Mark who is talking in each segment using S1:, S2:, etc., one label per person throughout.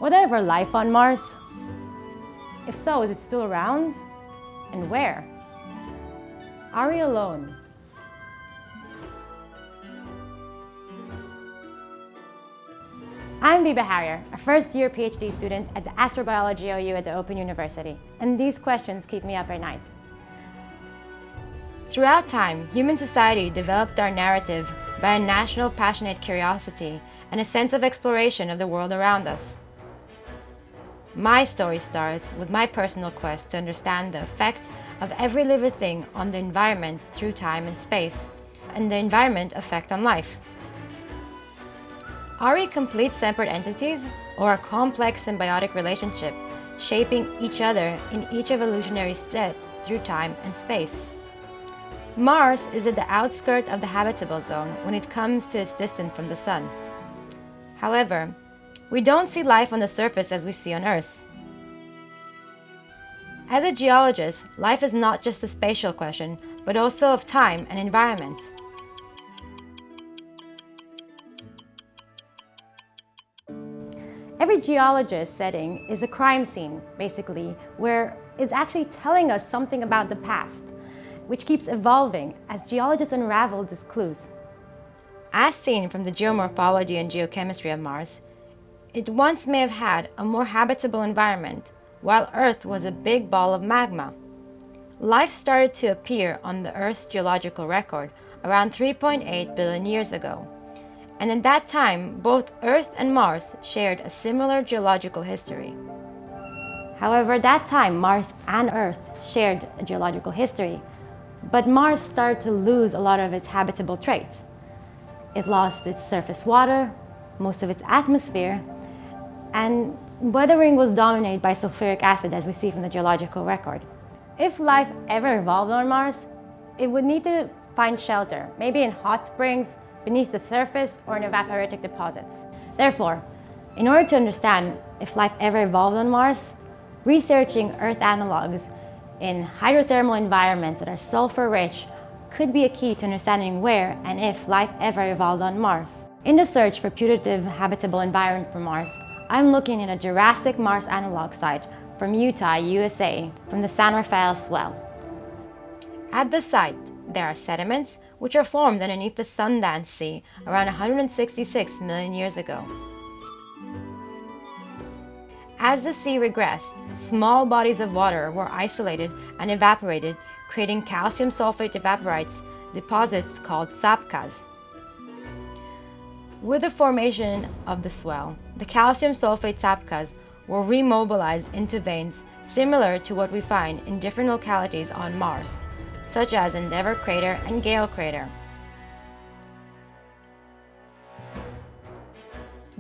S1: Was there ever life on Mars? If so, is it still around? And where? Are we alone? I'm Bea Baharier, a first-year PhD student at the Astrobiology OU at the Open University, and these questions keep me up at night. Throughout time, human society developed our narrative by a national passionate curiosity and a sense of exploration of the world around us. My story starts with my personal quest to understand the effect of every living thing on the environment through time and space, and the environment effect on life. Are we complete separate entities, or a complex symbiotic relationship, shaping each other in each evolutionary step through time and space? Mars is at the outskirts of the habitable zone when it comes to its distance from the Sun. However, we don't see life on the surface as we see on Earth. As a geologist, life is not just a spatial question, but also of time and environment. Every geologist setting is a crime scene, basically, where it's actually telling us something about the past, which keeps evolving as geologists unravel these clues. As seen from the geomorphology and geochemistry of Mars, it once may have had a more habitable environment, while Earth was a big ball of magma. Life started to appear on the Earth's geological record around 3.8 billion years ago. And at that time, both Earth and Mars shared a similar geological history. However, at that time, Mars and Earth shared a geological history, but Mars started to lose a lot of its habitable traits. It lost its surface water, most of its atmosphere, and weathering was dominated by sulfuric acid, as we see from the geological record. If life ever evolved on Mars, it would need to find shelter, maybe in hot springs, beneath the surface, or in evaporitic deposits. Therefore, in order to understand if life ever evolved on Mars, researching Earth analogs in hydrothermal environments that are sulfur-rich could be a key to understanding where and if life ever evolved on Mars. In the search for putative habitable environment for Mars, I'm looking at a Jurassic Mars analog site from Utah, USA, from the San Rafael Swell. At the site, there are sediments which are formed underneath the Sundance Sea around 166 million years ago. As the sea regressed, small bodies of water were isolated and evaporated, creating calcium sulfate evaporites deposits called sapkas. With the formation of the swell, the calcium sulfate sapkas were remobilized into veins similar to what we find in different localities on Mars, such as Endeavour Crater and Gale Crater.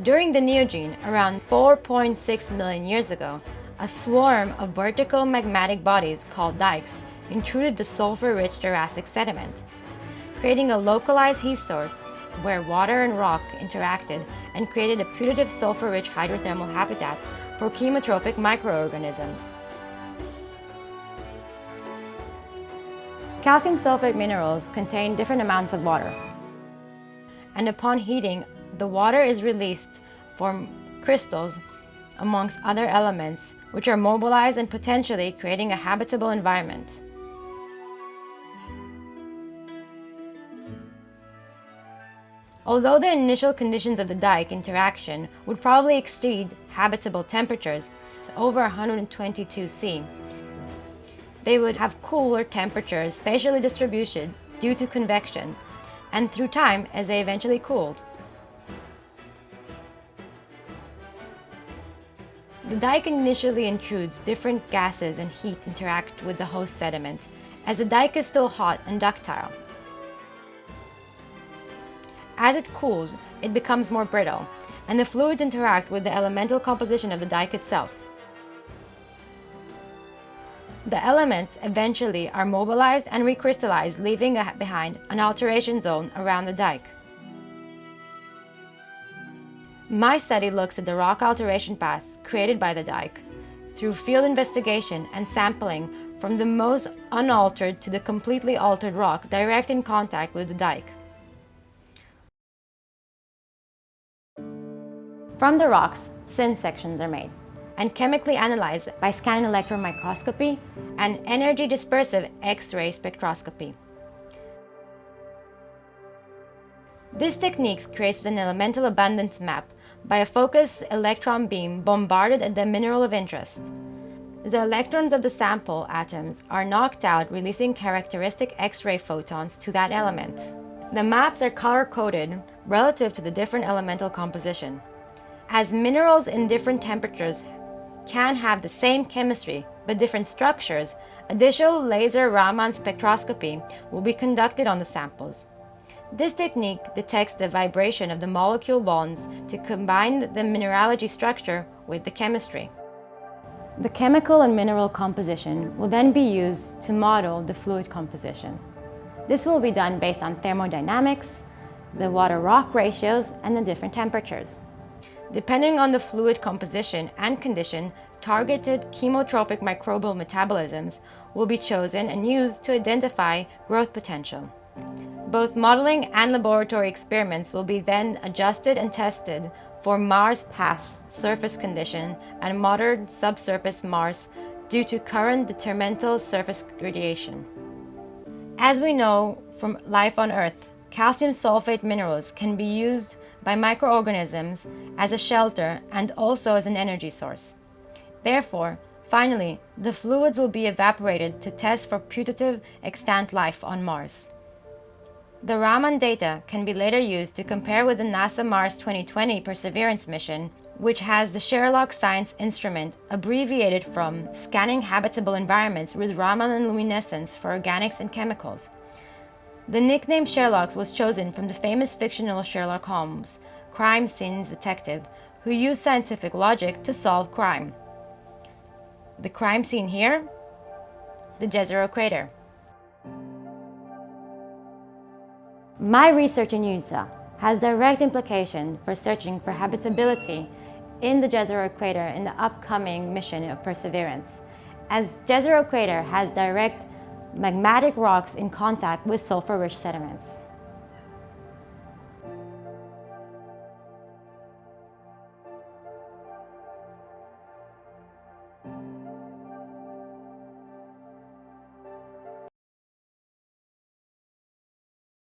S1: During the Neogene, around 4.6 million years ago, a swarm of vertical magmatic bodies called dikes intruded the sulfur-rich Jurassic sediment, creating a localized heat source where water and rock interacted and created a putative sulfur-rich hydrothermal habitat for chemotrophic microorganisms. Calcium sulfate minerals contain different amounts of water, and upon heating, the water is released from crystals amongst other elements which are mobilized and potentially creating a habitable environment. Although the initial conditions of the dike interaction would probably exceed habitable temperatures over 122 C, they would have cooler temperatures spatially distributed due to convection, and through time as they eventually cooled. The dike initially intrudes different gases and heat interact with the host sediment, as the dike is still hot and ductile. As it cools, it becomes more brittle, and the fluids interact with the elemental composition of the dike itself. The elements eventually are mobilized and recrystallized, leaving behind an alteration zone around the dike. My study looks at the rock alteration path created by the dike through field investigation and sampling from the most unaltered to the completely altered rock direct in contact with the dike. From the rocks, thin sections are made, and chemically analyzed by scanning electron microscopy and energy dispersive X-ray spectroscopy. This technique creates an elemental abundance map by a focused electron beam bombarded at the mineral of interest. The electrons of the sample atoms are knocked out, releasing characteristic X-ray photons to that element. The maps are color-coded relative to the different elemental composition. As minerals in different temperatures can have the same chemistry but different structures, additional laser Raman spectroscopy will be conducted on the samples. This technique detects the vibration of the molecule bonds to combine the mineralogy structure with the chemistry. The chemical and mineral composition will then be used to model the fluid composition. This will be done based on thermodynamics, the water-rock ratios, and the different temperatures. Depending on the fluid composition and condition, targeted chemotrophic microbial metabolisms will be chosen and used to identify growth potential. Both modeling and laboratory experiments will be then adjusted and tested for Mars past surface condition and modern subsurface Mars due to current detrimental surface radiation. As we know from life on Earth, calcium sulfate minerals can be used by microorganisms as a shelter and also as an energy source. Therefore, finally, the fluids will be evaporated to test for putative extant life on Mars. The Raman data can be later used to compare with the NASA Mars 2020 Perseverance mission, which has the Sherlock Science Instrument, abbreviated from Scanning Habitable Environments with Raman and Luminescence for Organics and Chemicals. The nickname Sherlock was chosen from the famous fictional Sherlock Holmes, crime scene detective, who used scientific logic to solve crime. The crime scene here? The Jezero crater. My research in Utah has direct implication for searching for habitability in the Jezero crater in the upcoming mission of Perseverance, as Jezero crater has direct magmatic rocks in contact with sulfur-rich sediments.